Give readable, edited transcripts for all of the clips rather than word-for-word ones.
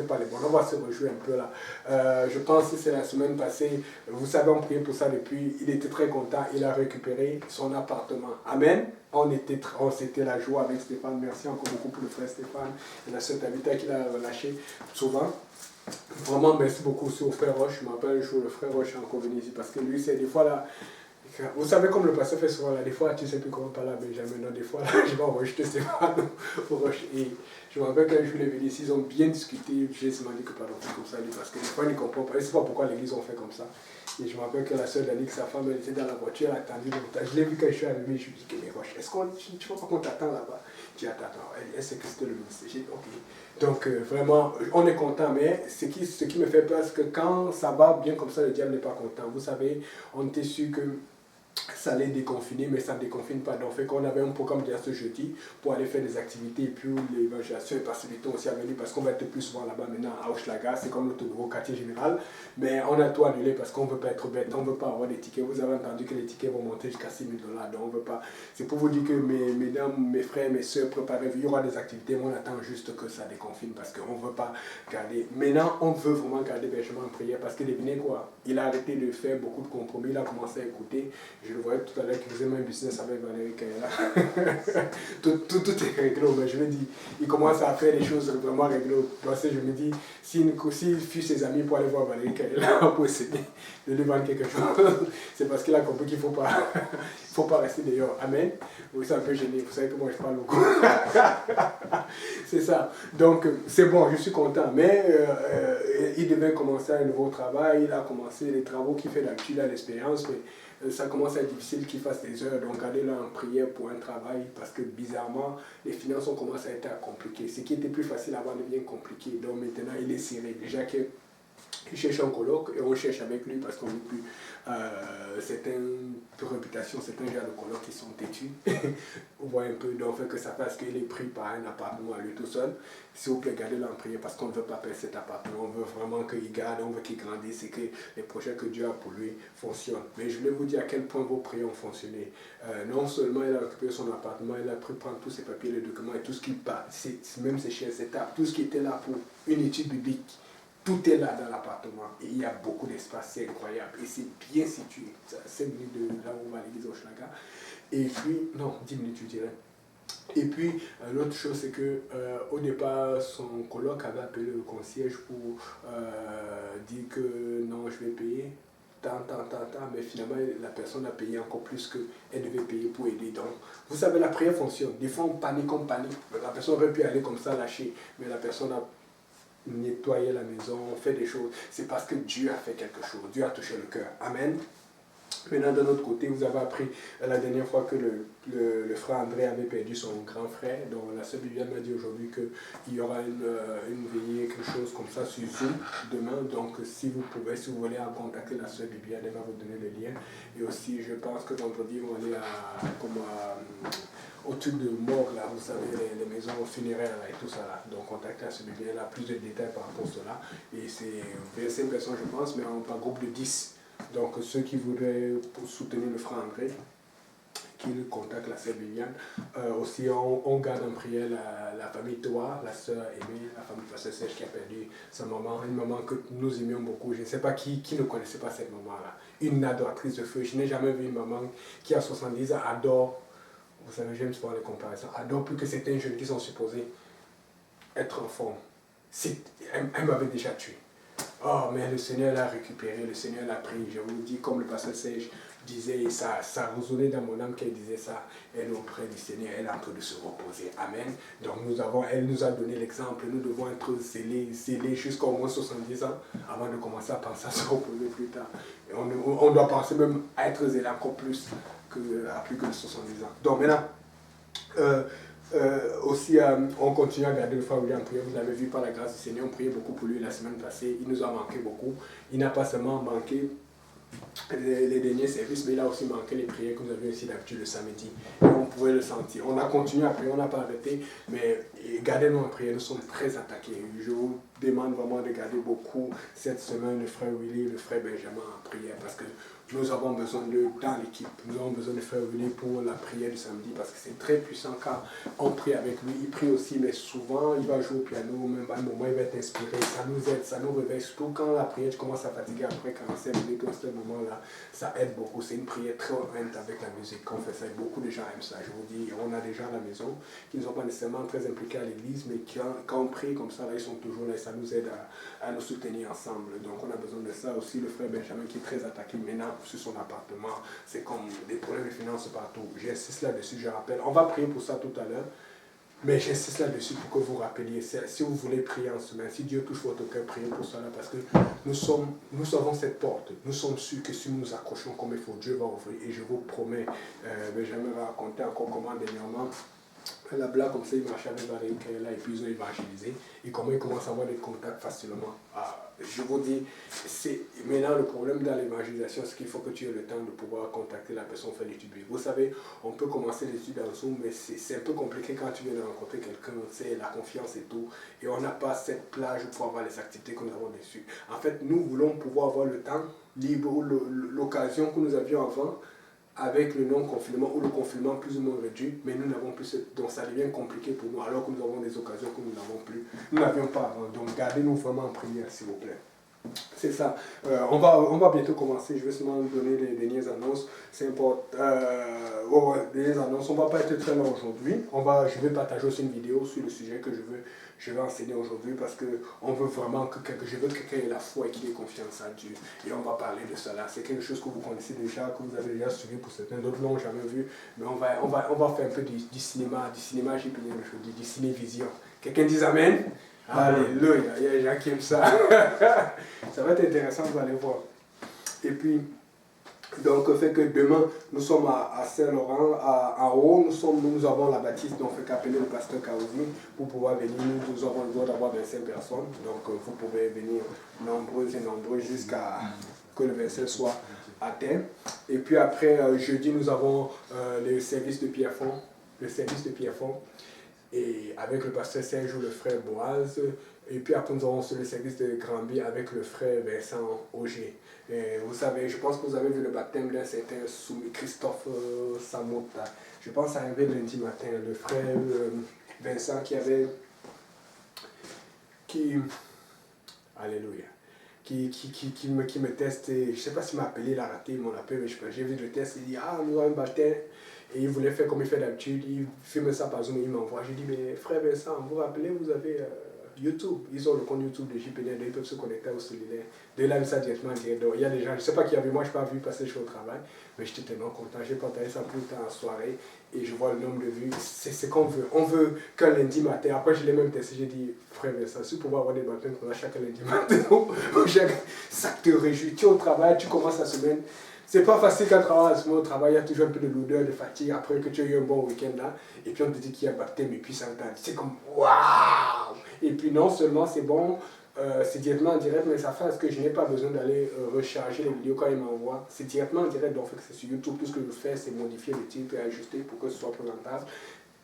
Pas les bons. On va se rejouer un peu là. Je pense que c'est la semaine passée. Vous savez, on priait pour ça depuis. Il était très content. Il a récupéré son appartement. Amen. C'était la joie avec Stéphane. Merci encore beaucoup pour le frère Stéphane et la sœur Tabitha qui l'a relâché souvent. Vraiment, merci beaucoup aussi au frère Roche. Je me rappelle le jour, le frère Roche est encore venu ici parce que lui, c'est des fois là. Vous savez, comme le pasteur fait souvent là, des fois, tu ne sais plus comment parler à Benjamin. Non, des fois, là, je vais enregistrer Stéphane au Roche. Et je me rappelle qu'un jour, il est venu ici, ils ont bien discuté. J'ai seulement dit que pardon, c'est comme ça, parce que des fois, il ne comprend pas. Je ne sais pas pourquoi l'église ont fait comme ça. Et je me rappelle que la sœur Danique, sa femme, elle était dans la voiture, elle a attendu longtemps. Je l'ai vu quand je suis arrivé, je lui ai dit, mais Roche, est-ce qu'on, tu ne vois pas qu'on t'attend là-bas? Tu dis, attends, elle sait que c'était le ministère. J'ai dit, ok. Donc, vraiment, on est content, mais ce qui me fait peur, c'est que quand ça va bien comme ça, le diable n'est pas content. Vous savez, on était sûr que ça allait déconfiner, mais ça ne déconfine pas. Donc, fait qu'on avait un programme déjà ce jeudi pour aller faire des activités. Et puis, l'évangélisation est passée du temps aussi à venir parce qu'on va être plus souvent là-bas maintenant à Hochelaga. C'est comme notre nouveau quartier général. Mais on a tout annulé parce qu'on ne veut pas être bête. On ne veut pas avoir des tickets. Vous avez entendu que les tickets vont monter jusqu'à 6 000 $. Donc, on veut pas. C'est pour vous dire que mesdames, mes frères, mes soeurs, préparez-vous. Il y aura des activités, mais on attend juste que ça déconfine parce qu'on ne veut pas garder. Maintenant, on veut vraiment garder Benjamin en prière parce que devinez quoi? Il a arrêté de faire beaucoup de compromis. Il a commencé à écouter. Je le voyais tout à l'heure qu'il faisait même business avec Valérie Kaila. tout est réglé, mais je me dis, il commence à faire des choses vraiment réglées. Donc, je me dis, s'il fuit ses amis pour aller voir Valérie Kaila pour essayer de lui vendre quelque chose, c'est parce qu'il a compris qu'il ne faut pas rester dehors. Amen. Vous êtes un peu gêné, vous savez que moi je parle beaucoup. C'est ça. Donc, c'est bon, je suis content. Mais il devait commencer un nouveau travail, il a commencé les travaux qu'il fait d'habitude, il a l'expérience, mais ça commence à être difficile qu'il fasse des heures, donc allez là en prière pour un travail, parce que bizarrement, les finances ont commencé à être compliquées. Ce qui était plus facile avant devient compliqué, donc maintenant il est serré. Déjà qu'il cherche un coloc et on cherche avec lui parce qu'on ne veut plus certaines réputations, certains gens de colocs qui sont têtus. On voit un peu, donc fait que ça parce qu'il est pris par un appartement à lui tout seul. S'il vous plaît, gardez-le en prière parce qu'on ne veut pas perdre cet appartement. On veut vraiment qu'il garde, on veut qu'il grandisse et que les projets que Dieu a pour lui fonctionnent. Mais je voulais vous dire à quel point vos prières ont fonctionné. Non seulement il a récupéré son appartement, il a pris prendre tous ses papiers, les documents et tout ce qui passe, même ses chaises, ses tables, tout ce qui était là pour une étude biblique. Tout est là dans l'appartement et il y a beaucoup d'espace, c'est incroyable et c'est bien situé. C'est à 5 minutes de là où on va à l'église Hochelaga. Et puis, non, 10 minutes je dirais. Et puis, l'autre chose, c'est que au départ, son coloc avait appelé le concierge pour dire que non, je vais payer tant, mais finalement, la personne a payé encore plus qu'elle devait payer pour aider. Donc, vous savez, la prière fonctionne. Des fois, on panique. La personne aurait pu aller comme ça, lâcher, mais la personne a nettoyer la maison, faire des choses. C'est parce que Dieu a fait quelque chose. Dieu a touché le cœur. Amen. Maintenant, d'un autre côté, vous avez appris la dernière fois que le frère André avait perdu son grand frère. Donc, la sœur Bibiane m'a dit aujourd'hui qu'il y aura une veillée, quelque chose comme ça sur Zoom demain. Donc, si vous voulez contacter la sœur Bibiane, elle va vous donner le lien. Et aussi, je pense que vendredi, on va aller au truc de mort, là, vous savez, les maisons funéraires là, et tout ça là. Donc, contactez la sœur Bibiane, elle a plus de détails par rapport à cela. Et c'est 25 personnes, je pense, mais on est un groupe de 10. Donc, ceux qui voudraient soutenir le frère André, qu'ils contactent la sœur Viviane. Aussi, on garde en prière la famille Toa, la sœur Aimée, la famille Pasteur Serge qui a perdu sa maman, une maman que nous aimions beaucoup. Je ne sais pas qui ne connaissait pas cette maman-là. Une adoratrice de feu. Je n'ai jamais vu une maman qui a 70 ans, adore, vous savez, j'aime souvent les comparaisons, adore plus que certains jeunes qui sont supposés être en forme. Elle m'avait déjà tué. Oh, mais le Seigneur l'a récupéré, le Seigneur l'a pris. Je vous dis, comme le pasteur Serge disait, ça résonnait dans mon âme qu'elle disait ça. Elle est auprès du Seigneur, elle est en train de se reposer. Amen. Donc elle nous a donné l'exemple. Nous devons être zélés jusqu'à au moins 70 ans avant de commencer à penser à se reposer plus tard. Et on doit penser même à être zélé encore plus à plus que 70 ans. Donc maintenant, aussi, on continue à garder le frère William en prière. Vous l'avez vu par la grâce du Seigneur, on priait beaucoup pour lui la semaine passée. Il nous a manqué beaucoup. Il n'a pas seulement manqué les derniers services, mais il a aussi manqué les prières que nous avions ici d'habitude le samedi. Et on pouvait le sentir. On a continué à prier, on n'a pas arrêté, mais gardez-nous en prière, nous sommes très attaqués. demande vraiment de garder beaucoup cette semaine le frère Willy et le frère Benjamin en prière parce que nous avons besoin d'eux dans l'équipe. Nous avons besoin de frère Willy pour la prière du samedi parce que c'est très puissant quand on prie avec lui. Il prie aussi, mais souvent il va jouer au piano, même à un moment il va être inspiré. Ça nous aide, ça nous réveille. Surtout quand la prière, tu commences à fatiguer après 45 minutes, à ce moment-là, ça aide beaucoup. C'est une prière très honnête avec la musique. Quand on fait ça, beaucoup de gens aiment ça. Je vous dis, on a des gens à la maison qui ne sont pas nécessairement très impliqués à l'église, mais quand on prie comme ça, là, ils sont toujours là et ça nous aide à nous soutenir ensemble. Donc on a besoin de ça aussi. Le frère Benjamin qui est très attaqué maintenant sur son appartement, c'est comme des problèmes de finances partout. J'insiste là-dessus, je rappelle. On va prier pour ça tout à l'heure. Mais j'insiste là-dessus pour que vous rappeliez, si vous voulez prier en semaine, si Dieu touche votre cœur, priez pour cela, parce que nous avons cette porte. Nous sommes sûrs que si nous nous accrochons comme il faut, Dieu va ouvrir. Et je vous promets, Benjamin va raconter encore comment dernièrement, la blague comme ça, il marchait avec Valérie là et puis ils ont évangélisé. Et comment ils commencent à avoir des contacts facilement. Je vous dis, c'est maintenant le problème dans l'évangélisation, c'est qu'il faut que tu aies le temps de pouvoir contacter la personne, faire l'étude. Vous savez, on peut commencer l'étude en Zoom, mais c'est un peu compliqué quand tu viens de rencontrer quelqu'un, c'est la confiance et tout. Et on n'a pas cette plage pour avoir les activités que nous avons dessus. En fait, nous voulons pouvoir avoir le temps libre ou l'occasion que nous avions avant, avec le non-confinement ou le confinement plus ou moins réduit, mais nous n'avons plus, donc ça devient compliqué pour nous, alors que nous avons des occasions que nous n'avons plus, nous n'avions pas avant. Donc gardez-nous vraiment en prière, s'il vous plaît. C'est ça. On va bientôt commencer. Je vais seulement donner les dernières annonces. C'est important. Les annonces. On ne va pas être très long aujourd'hui. Je vais partager aussi une vidéo sur le sujet que je vais enseigner aujourd'hui parce que on veut vraiment je veux que quelqu'un ait la foi et qu'il ait confiance en Dieu. Et on va parler de cela. C'est quelque chose que vous connaissez déjà, que vous avez déjà suivi pour certains. D'autres l'ont jamais vu. Mais on va faire un peu du cinéma j'ai bien aujourd'hui, du ciné-vision. Quelqu'un dit Amen? Alléluia, il y a des gens qui aiment ça. Ça va être intéressant, vous allez voir. Et puis, donc, fait que demain, nous sommes à Saint-Laurent, en haut, nous avons la baptiste, donc fait qu'appeler le pasteur Kaouzi pour pouvoir venir. Nous avons le droit d'avoir 25 personnes, donc vous pouvez venir nombreux et nombreux jusqu'à que le 25 soit atteint. Et puis après, jeudi, nous avons le service de Pierrefonds, et avec le pasteur Serge ou le frère Boaz. Et puis après, nous aurons le service de Granby avec le frère Vincent Auger. Et vous savez, je pense que vous avez vu le baptême d'un certain Christophe Samota. Je pense à arriver lundi matin, le frère Vincent Alléluia. Qui me teste. Je ne sais pas s'il m'a appelé, il a raté mon appel, mais j'ai vu le test, il dit nous avons un baptême. Et il voulait faire comme il fait d'habitude, il filme ça par Zoom et il m'envoie. J'ai dit, mais frère Vincent, vous vous rappelez, vous avez YouTube, ils ont le compte YouTube de JPN, ils peuvent se connecter au cellulaire. De là, ça directement. Donc, il y a des gens, je ne sais pas qui a vu, moi je n'ai pas vu passer, je suis au travail, mais j'étais tellement content. J'ai partagé ça plus tard en soirée et je vois le nombre de vues. C'est ce qu'on veut. On veut qu'un lundi matin, après je l'ai même testé, j'ai dit, frère Vincent, si pour avoir des baptêmes qu'on a chaque lundi matin, ça te réjouit. Tu es au travail, tu commences la semaine. C'est pas facile quand tu travailles au travail, il y a toujours un peu de lourdeur, de fatigue, après que tu as eu un bon week-end là, et puis on te dit qu'il y a baptême, et puis ça c'est comme waouh! Et puis non seulement c'est bon, c'est directement en direct, mais ça fait parce que je n'ai pas besoin d'aller recharger les vidéos quand ils m'envoient. C'est directement en direct, donc c'est sur YouTube. Tout ce que je fais, c'est modifier le titre et ajuster pour que ce soit présentable.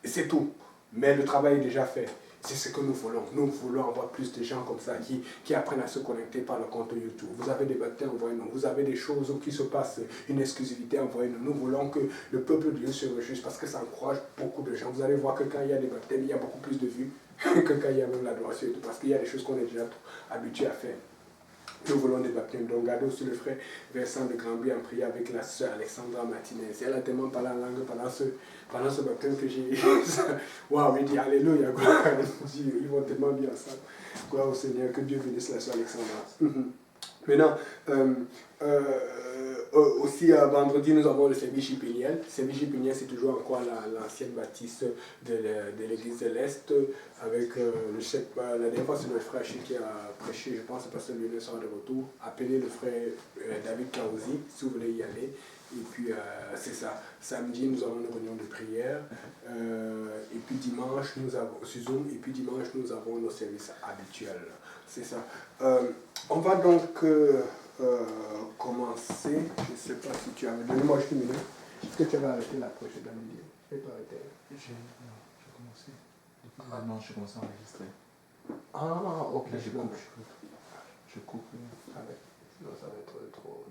Et c'est tout. Mais le travail est déjà fait. C'est ce que nous voulons. Nous voulons avoir plus de gens comme ça qui apprennent à se connecter par le compte YouTube. Vous avez des baptêmes, envoyez-nous. Vous avez des choses qui se passent, une exclusivité, envoyez-nous. Nous voulons que le peuple de Dieu se réjouisse parce que ça encourage beaucoup de gens. Vous allez voir que quand il y a des baptêmes, il y a beaucoup plus de vues que quand il y a même l'adoration et tout. Parce qu'il y a des choses qu'on est déjà habitué à faire. Nous voulons des baptêmes. Donc, regardez aussi le frère Vincent de Granby en prière avec la sœur Alexandra Martinez. Elle a tellement parlé en langue pendant ce baptême que j'ai... Waouh, il dit Alléluia. Ils vont tellement bien ensemble. Gloire au Seigneur. Que Dieu bénisse la sœur Alexandra. Maintenant, aussi vendredi, nous avons le service JPNL. Le service JPNL, c'est toujours encore l'ancienne baptiste de l'église de l'Est. Avec la dernière fois, c'est le frère Achille qui a prêché, je pense, parce que le sera de retour. Appelez le frère David Kaouzi si vous voulez y aller. Et puis, c'est ça. Samedi, nous avons une réunion de prière. Et puis dimanche, nous avons sur Zoom. Et puis dimanche, nous avons nos services habituels. C'est ça. On va donc commencer. Je ne sais pas si tu avais... Donnez-moi juste une minute. Est-ce que tu avais arrêté la précédente vidéo? Je n'ai pas arrêté. J'ai commencé. Non, j'ai commencé à enregistrer. Ah, ok, Là, je coupe. Ah, ouais. Sinon, ça va être trop.